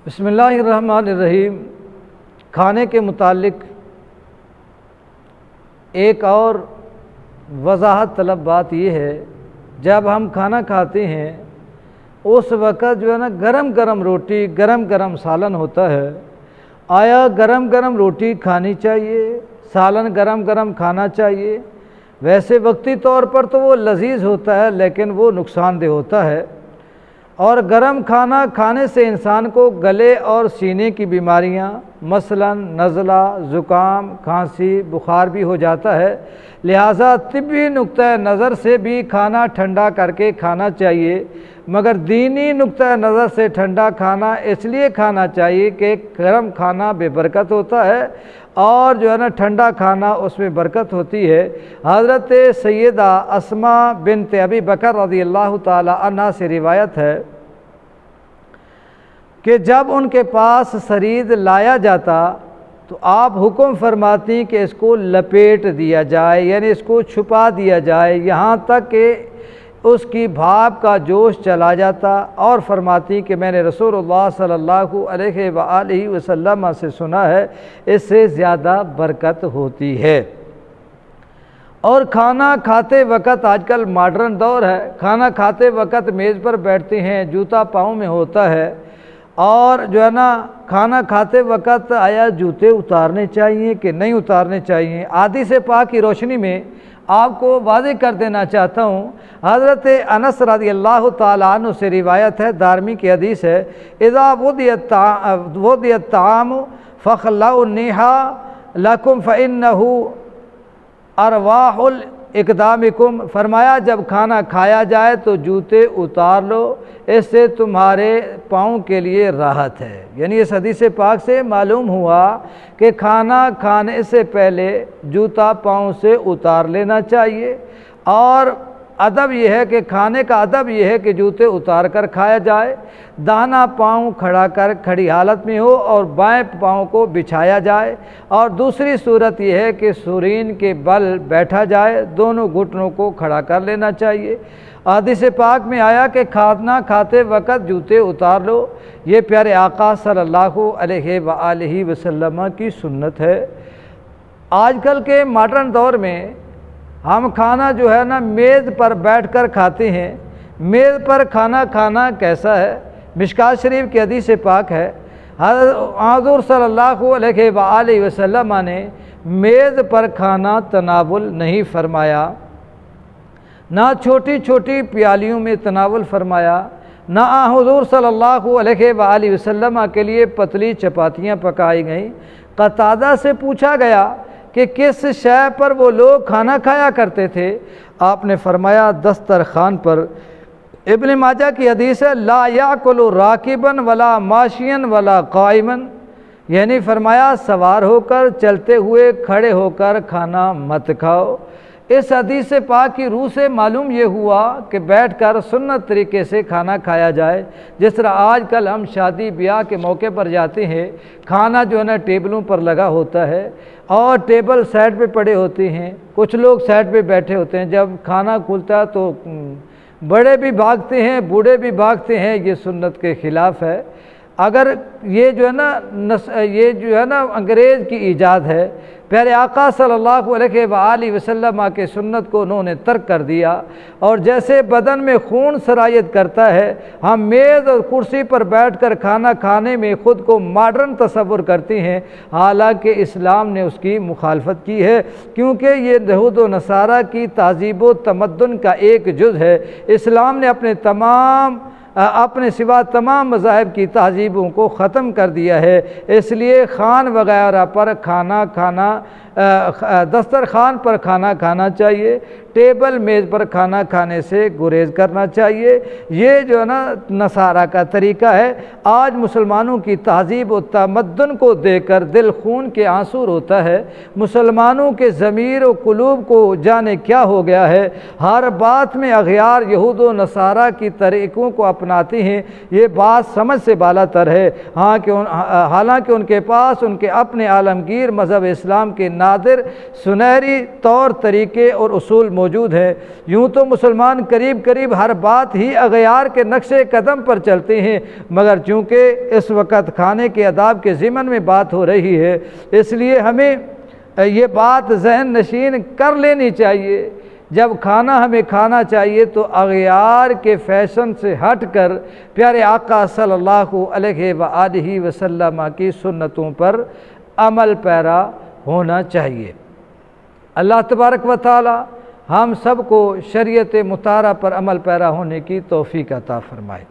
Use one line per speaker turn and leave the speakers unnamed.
بسم اللہ الرحمن الرحیم۔ کھانے کے متعلق ایک اور وضاحت طلب بات یہ ہے، جب ہم کھانا کھاتے ہیں اس وقت جو ہے نا گرم گرم روٹی گرم گرم سالن ہوتا ہے، آیا گرم گرم روٹی کھانی چاہیے، سالن گرم گرم کھانا چاہیے؟ ویسے وقتی طور پر تو وہ لذیذ ہوتا ہے لیکن وہ نقصان دہ ہوتا ہے، اور گرم کھانا کھانے سے انسان کو گلے اور سینے کی بیماریاں مثلا نزلہ، زکام، کھانسی، بخار بھی ہو جاتا ہے۔ لہٰذا طبی نقطۂ نظر سے بھی کھانا ٹھنڈا کر کے کھانا چاہیے، مگر دینی نقطۂ نظر سے ٹھنڈا کھانا اس لیے کھانا چاہیے کہ گرم کھانا بے برکت ہوتا ہے اور جو ہے نا ٹھنڈا کھانا اس میں برکت ہوتی ہے۔ حضرت سیدہ اسماء بنت ابی بکر رضی اللہ تعالی عنہ سے روایت ہے کہ جب ان کے پاس ثرید لایا جاتا تو آپ حکم فرماتی کہ اس کو لپیٹ دیا جائے، یعنی اس کو چھپا دیا جائے یہاں تک کہ اس کی بھاپ کا جوش چلا جاتا، اور فرماتی کہ میں نے رسول اللہ صلی اللہ علیہ وآلہ وسلم سے سنا ہے اس سے زیادہ برکت ہوتی ہے۔ اور کھانا کھاتے وقت آج کل ماڈرن دور ہے، کھانا کھاتے وقت میز پر بیٹھتے ہیں، جوتا پاؤں میں ہوتا ہے، اور جو ہے نا کھانا کھاتے وقت آیا جوتے اتارنے چاہیے کہ نہیں اتارنے چاہیے؟ حدیث پاک کی روشنی میں آپ کو واضح کر دینا چاہتا ہوں، حضرت انس رضی اللہ تعالیٰ عنہ سے روایت ہے، دارمی کی حدیث ہے، اذا وضع الطعام فخلعوا النِّحَى لَكُمْ فَإِنَّهُ ارواح اقدامکم، فرمایا جب کھانا کھایا جائے تو جوتے اتار لو، اس سے تمہارے پاؤں کے لیے راحت ہے۔ یعنی اس حدیث پاک سے معلوم ہوا کہ کھانا کھانے سے پہلے جوتا پاؤں سے اتار لینا چاہیے، اور ادب یہ ہے کہ کھانے کا ادب یہ ہے کہ جوتے اتار کر کھایا جائے، دانا پاؤں کھڑا کر کھڑی حالت میں ہو اور بائیں پاؤں کو بچھایا جائے، اور دوسری صورت یہ ہے کہ سرین کے بل بیٹھا جائے، دونوں گھٹنوں کو کھڑا کر لینا چاہیے۔ حدیث پاک میں آیا کہ کھانا کھاتے وقت جوتے اتار لو، یہ پیارے آقا صلی اللہ علیہ وآلہ وسلم کی سنت ہے۔ آج کل کے ماڈرن دور میں ہم کھانا جو ہے نا میز پر بیٹھ کر کھاتے ہیں۔ میز پر کھانا کھانا کیسا ہے؟ مشکوٰۃ شریف کی حدیث پاک ہے، حضور صلی اللہ علیہ وآلہ وسلم نے میز پر کھانا تناول نہیں فرمایا، نہ چھوٹی چھوٹی پیالیوں میں تناول فرمایا، نہ حضور صلی اللہ علیہ وآلہ وسلم کے لیے پتلی چپاتیاں پکائی گئیں۔ قتادہ سے پوچھا گیا کہ کس شے پر وہ لوگ کھانا کھایا کرتے تھے؟ آپ نے فرمایا دسترخوان پر۔ ابن ماجہ کی حدیث ہے، لا یاکل راکبا ولا ماشیا ولا قائما، یعنی فرمایا سوار ہو کر، چلتے ہوئے، کھڑے ہو کر کھانا مت کھاؤ۔ اس حدیث پاک کی روح سے معلوم یہ ہوا کہ بیٹھ کر سنت طریقے سے کھانا کھایا جائے۔ جس طرح آج کل ہم شادی بیاہ کے موقع پر جاتے ہیں، کھانا جو ہے نا ٹیبلوں پر لگا ہوتا ہے اور ٹیبل سائڈ پہ پڑے ہوتے ہیں، کچھ لوگ سائڈ پہ بیٹھے ہوتے ہیں، جب کھانا کھلتا ہے تو بڑے بھی بھاگتے ہیں، بوڑھے بھی بھاگتے ہیں، یہ سنت کے خلاف ہے۔ اگر یہ جو ہے نا انگریز کی ایجاد ہے، پیارے آقا صلی اللہ علیہ وآلہ وسلم کے سنت کو انہوں نے ترک کر دیا، اور جیسے بدن میں خون سرایت کرتا ہے، ہم میز اور کرسی پر بیٹھ کر کھانا کھانے میں خود کو ماڈرن تصور کرتے ہیں، حالانکہ اسلام نے اس کی مخالفت کی ہے، کیونکہ یہ یہود و نصارہ کی تہذیب و تمدن کا ایک جز ہے۔ اسلام نے اپنے سوا تمام مذاہب کی تہذیبوں کو ختم کر دیا ہے، اس لیے خوان وغیرہ پر دسترخوان پر کھانا کھانا چاہیے، ٹیبل میز پر کھانا کھانے سے گریز کرنا چاہیے۔ یہ جو ہے نا نصارہ کا طریقہ ہے۔ آج مسلمانوں کی تہذیب و تمدن کو دیکھ کر دل خون کے آنسو روتا ہے۔ مسلمانوں کے ضمیر و قلوب کو جانے کیا ہو گیا ہے، ہر بات میں اغیار یہود و نصارہ کی طریقوں کو اپناتے ہیں، یہ بات سمجھ سے بالا تر ہے۔ حالانکہ ان کے پاس ان کے اپنے عالمگیر مذہب اسلام کے نادر سنہری طور طریقے اور اصول موجود ہیں۔ یوں تو مسلمان قریب قریب ہر بات ہی اغیار کے نقش قدم پر چلتے ہیں، مگر چونکہ اس وقت کھانے کے آداب کے ضمن میں بات ہو رہی ہے، اس لیے ہمیں یہ بات ذہن نشین کر لینی چاہیے، جب کھانا ہمیں کھانا چاہیے تو اغیار کے فیشن سے ہٹ کر پیارے آقا صلی اللہ علیہ وآلہ وسلم کی سنتوں پر عمل پیرا ہونا چاہیے۔ اللہ تبارک و تعالی ہم سب کو شریعت مطہرہ پر عمل پیرا ہونے کی توفیق عطا فرمائے۔